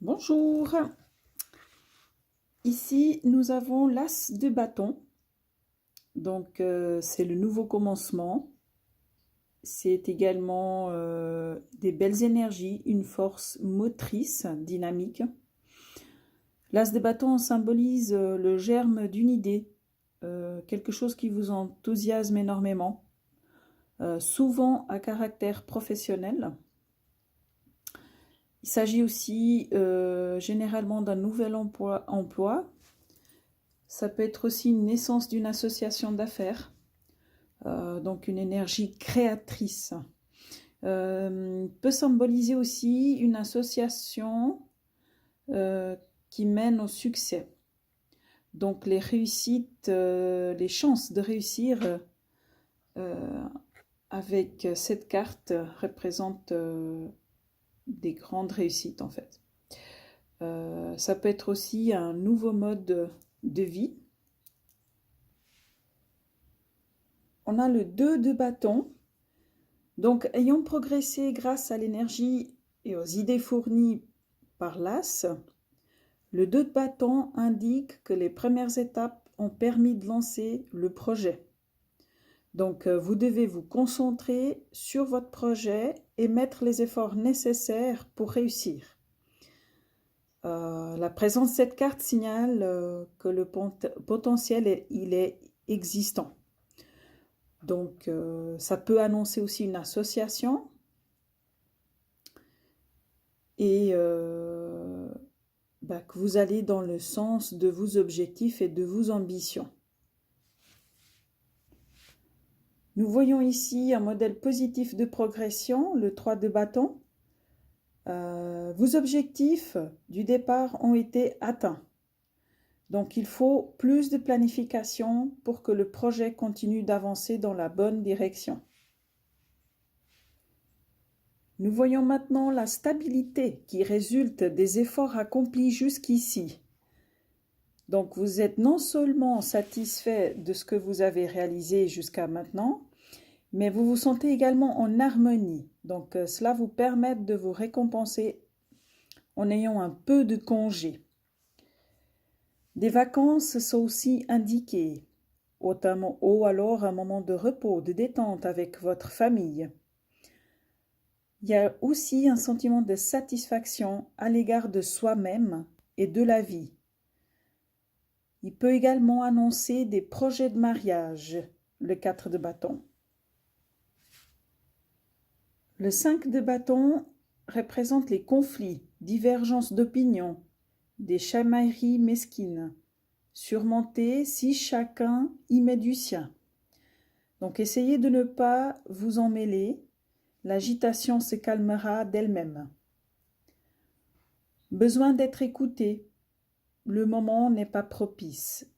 Bonjour. Ici, nous avons l'as de bâton. Donc, c'est le nouveau commencement. C'est également des belles énergies, une force motrice, dynamique. L'as de bâton symbolise le germe d'une idée, quelque chose qui vous enthousiasme énormément, souvent à caractère professionnel. Il s'agit aussi généralement d'un nouvel emploi. Ça peut être aussi une naissance d'une association d'affaires, donc une énergie créatrice. Peut symboliser aussi une association qui mène au succès. Donc les réussites, les chances de réussir avec cette carte représentent des grandes réussites en fait. Ça peut être aussi un nouveau mode de vie. On a le 2 de bâton. Donc, ayant progressé grâce à l'énergie et aux idées fournies par l'as, le 2 de bâton indique que les premières étapes ont permis de lancer le projet. Donc, vous devez vous concentrer sur votre projet et mettre les efforts nécessaires pour réussir. La présence de cette carte signale que le potentiel il est existant. Donc, ça peut annoncer aussi une association et que vous allez dans le sens de vos objectifs et de vos ambitions. Nous voyons ici un modèle positif de progression, le 3 de bâton. Vos objectifs du départ ont été atteints. Donc, il faut plus de planification pour que le projet continue d'avancer dans la bonne direction. Nous voyons maintenant la stabilité qui résulte des efforts accomplis jusqu'ici. Donc, vous êtes non seulement satisfait de ce que vous avez réalisé jusqu'à maintenant, mais vous vous sentez également en harmonie. Donc, cela vous permet de vous récompenser en ayant un peu de congé. Des vacances sont aussi indiquées, ou alors un moment de repos, de détente avec votre famille. Il y a aussi un sentiment de satisfaction à l'égard de soi-même et de la vie. Il peut également annoncer des projets de mariage, le 4 de bâton. Le 5 de bâton représente les conflits, divergences d'opinion, des chamailleries mesquines, surmontées si chacun y met du sien. Donc essayez de ne pas vous en mêler, l'agitation se calmera d'elle-même. Besoin d'être écouté. Le moment n'est pas propice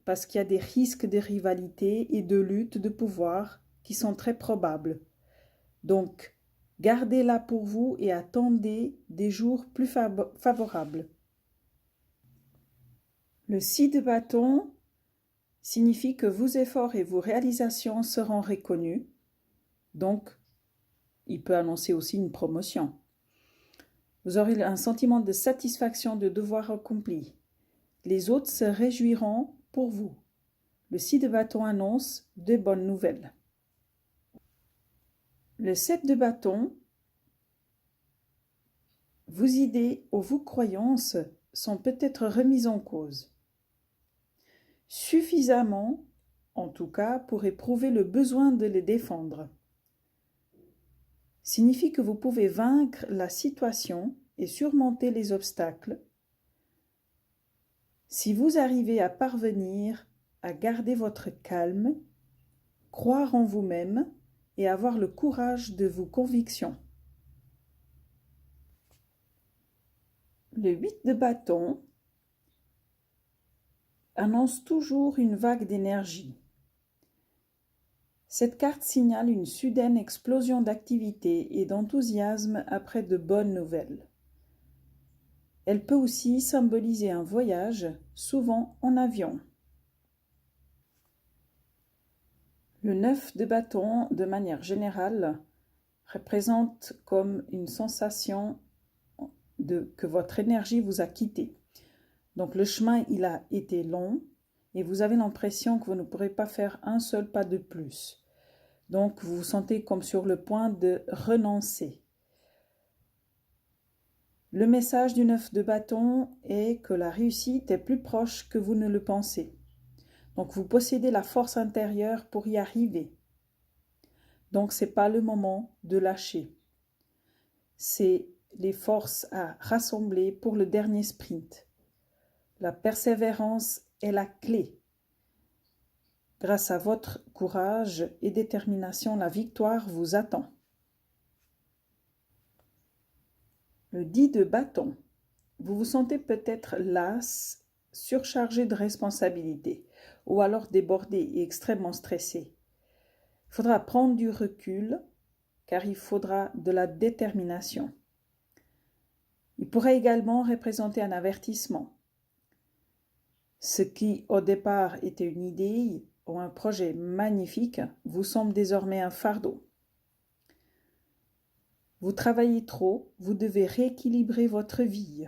parce qu'il y a des risques de rivalité et de lutte de pouvoir qui sont très probables. Donc, gardez-la pour vous et attendez des jours plus favorables. Le 6 de bâton signifie que vos efforts et vos réalisations seront reconnus. Donc, il peut annoncer aussi une promotion. Vous aurez un sentiment de satisfaction de devoir accompli. Les autres se réjouiront pour vous. Le 6 de bâton annonce de bonnes nouvelles. Le 7 de bâton, vos idées ou vos croyances sont peut-être remises en cause. Suffisamment, en tout cas, pour éprouver le besoin de les défendre. Signifie que vous pouvez vaincre la situation et surmonter les obstacles si vous arrivez à parvenir à garder votre calme, croire en vous-même et avoir le courage de vos convictions. Le 8 de bâton annonce toujours une vague d'énergie. Cette carte signale une soudaine explosion d'activité et d'enthousiasme après de bonnes nouvelles. Elle peut aussi symboliser un voyage, souvent en avion. Le 9 de bâton, de manière générale, représente comme une sensation que votre énergie vous a quitté. Donc le chemin, il a été long et vous avez l'impression que vous ne pourrez pas faire un seul pas de plus. Donc vous vous sentez comme sur le point de renoncer. Le message du 9 de bâton est que la réussite est plus proche que vous ne le pensez. Donc vous possédez la force intérieure pour y arriver. Donc ce n'est pas le moment de lâcher. C'est les forces à rassembler pour le dernier sprint. La persévérance est la clé. Grâce à votre courage et détermination, la victoire vous attend. Le 10 de bâton. Vous vous sentez peut-être las, surchargé de responsabilités, ou alors débordé et extrêmement stressé. Il faudra prendre du recul, car il faudra de la détermination. Il pourrait également représenter un avertissement. Ce qui, au départ, était une idée ou un projet magnifique, vous semble désormais un fardeau. Vous travaillez trop, vous devez rééquilibrer votre vie.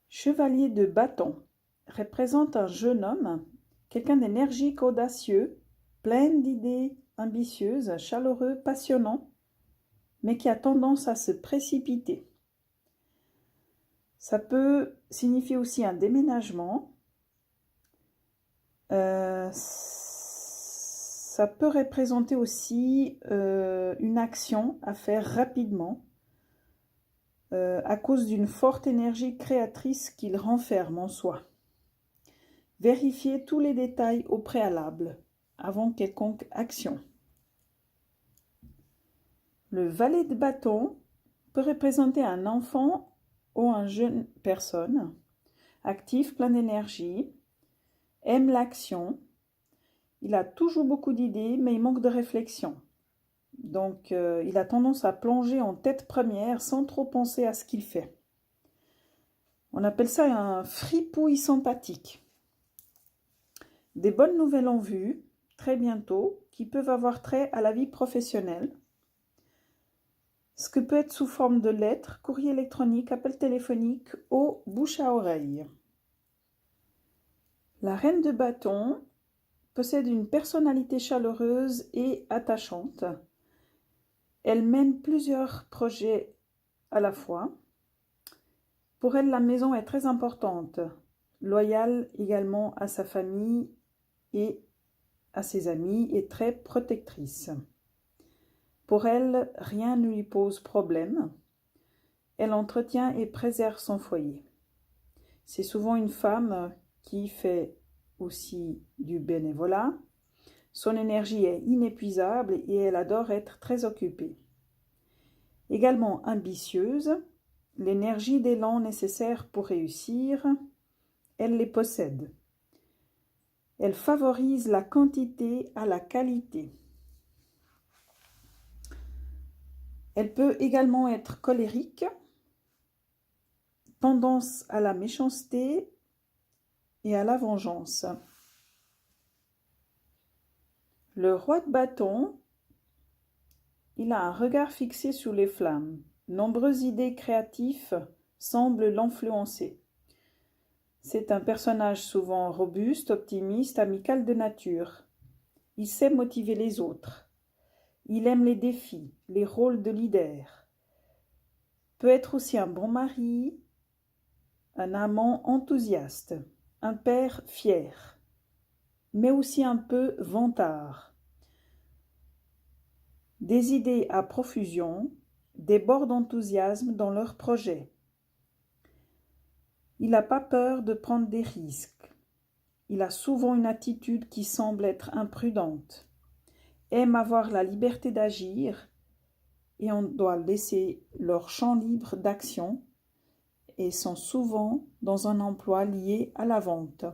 Chevalier de bâton représente un jeune homme, quelqu'un d'énergique, audacieux, plein d'idées ambitieuses, chaleureux, passionnant, mais qui a tendance à se précipiter. Ça peut signifier aussi un déménagement. Ça peut représenter aussi une action à faire rapidement à cause d'une forte énergie créatrice qu'il renferme en soi. Vérifiez tous les détails au préalable avant quelconque action. Le valet de bâton peut représenter un enfant ou une jeune personne, actif, plein d'énergie, aime l'action. Il a toujours beaucoup d'idées, mais il manque de réflexion. Donc, il a tendance à plonger en tête première sans trop penser à ce qu'il fait. On appelle ça un fripouille sympathique. Des bonnes nouvelles en vue, très bientôt, qui peuvent avoir trait à la vie professionnelle. Ce que peut être sous forme de lettres, courrier électronique, appel téléphonique ou bouche à oreille. La reine de bâton possède une personnalité chaleureuse et attachante. Elle mène plusieurs projets à la fois. Pour elle, la maison est très importante, loyale également à sa famille et à ses amis et très protectrice. Pour elle, rien ne lui pose problème. Elle entretient et préserve son foyer. C'est souvent une femme qui fait aussi du bénévolat. Son énergie est inépuisable et elle adore être très occupée. Également ambitieuse, l'énergie d'élan nécessaire pour réussir, elle les possède. Elle favorise la quantité à la qualité. Elle peut également être colérique, tendance à la méchanceté et à la vengeance. Le roi de bâton, il a un regard fixé sur les flammes. Nombreuses idées créatives semblent l'influencer. C'est un personnage souvent robuste, optimiste, amical de nature. Il sait motiver les autres. Il aime les défis, les rôles de leader. Peut être aussi un bon mari, un amant enthousiaste, un père fier, mais aussi un peu vantard. Des idées à profusion, déborde d'enthousiasme dans leurs projets. Il n'a pas peur de prendre des risques. Il a souvent une attitude qui semble être imprudente. Aime avoir la liberté d'agir et on doit laisser leur champ libre d'action et sont souvent dans un emploi lié à la vente.